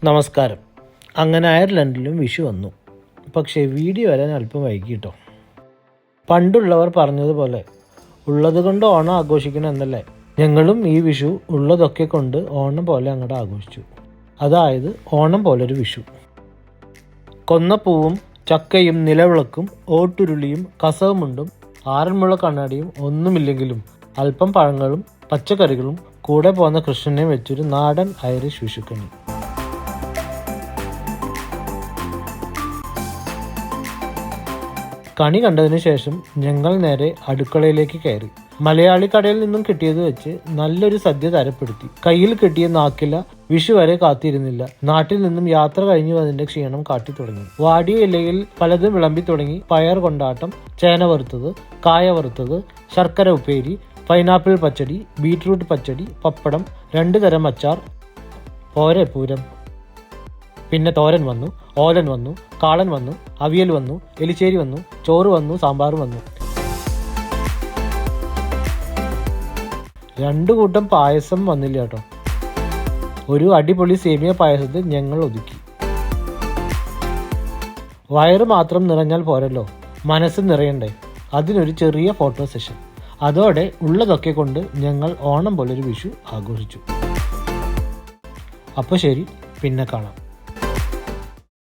നമസ്കാരം. അങ്ങനെ അയർലൻഡിലും വിഷു വന്നു. പക്ഷേ വീഡിയോ വരാൻ അല്പം വൈകിട്ടോ. പണ്ടുള്ളവർ പറഞ്ഞതുപോലെ ഉള്ളത് കൊണ്ട് ഓണം ആഘോഷിക്കണം എന്നല്ലേ. ഞങ്ങളും ഈ വിഷു ഉള്ളതൊക്കെ കൊണ്ട് ഓണം പോലെ അങ്ങോട്ട് ആഘോഷിച്ചു. അതായത് ഓണം പോലൊരു വിഷു. കൊന്നപ്പൂവും ചക്കയും നിലവിളക്കും ഓട്ടുരുളിയും കസവുമുണ്ടും ആറന്മുള കണ്ണാടിയും ഒന്നുമില്ലെങ്കിലും അല്പം പഴങ്ങളും പച്ചക്കറികളും കൂടെ പോകുന്ന കൃഷ്ണനെ വെച്ചൊരു നാടൻ ഐറിഷ് വിഷുക്കണി. കണി കണ്ടതിന് ശേഷം ഞങ്ങൾ നേരെ അടുക്കളയിലേക്ക് കയറി. മലയാളി കടയിൽ നിന്നും കിട്ടിയത് വെച്ച് നല്ലൊരു സദ്യ തരപ്പെടുത്തി. കയ്യിൽ കിട്ടിയ നാക്കില വിഷു വരെ കാത്തിരുന്നില്ല. നാട്ടിൽ നിന്നും യാത്ര കഴിഞ്ഞു അതിന്റെ ക്ഷീണം കാട്ടി തുടങ്ങി. വാടിയ ഇലയിൽ പലതും വിളമ്പി തുടങ്ങി. പയർ കൊണ്ടാട്ടം, ചേന വറുത്തത്, കായ വറുത്തത്, ശർക്കര ഉപ്പേരി, പൈനാപ്പിൾ പച്ചടി, ബീട്രൂട്ട് പച്ചടി, പപ്പടം, 2 തരം അച്ചാർ, പോരെ പൂരം. പിന്നെ തോരൻ വന്നു, ഓലൻ വന്നു, കാളൻ വന്നു, അവിയൽ വന്നു, എലിശ്ശേരി വന്നു, ചോറ് വന്നു, സാമ്പാർ വന്നു. 2 കൂട്ടം പായസം വന്നില്ല കേട്ടോ. ഒരു അടിപൊളി സേമിയ പായസത്തിൽ ഞങ്ങൾ ഒതുക്കി. വയറ് മാത്രം നിറഞ്ഞാൽ പോരല്ലോ, മനസ്സ് നിറയണ്ടേ. അതിനൊരു ചെറിയ ഫോട്ടോ സെഷൻ. അതോടെ ഉള്ളതൊക്കെ കൊണ്ട് ഞങ്ങൾ ഓണം പോലൊരു വിഷു ആഘോഷിച്ചു. അപ്പോൾ ശരി, പിന്നെ കാണാം.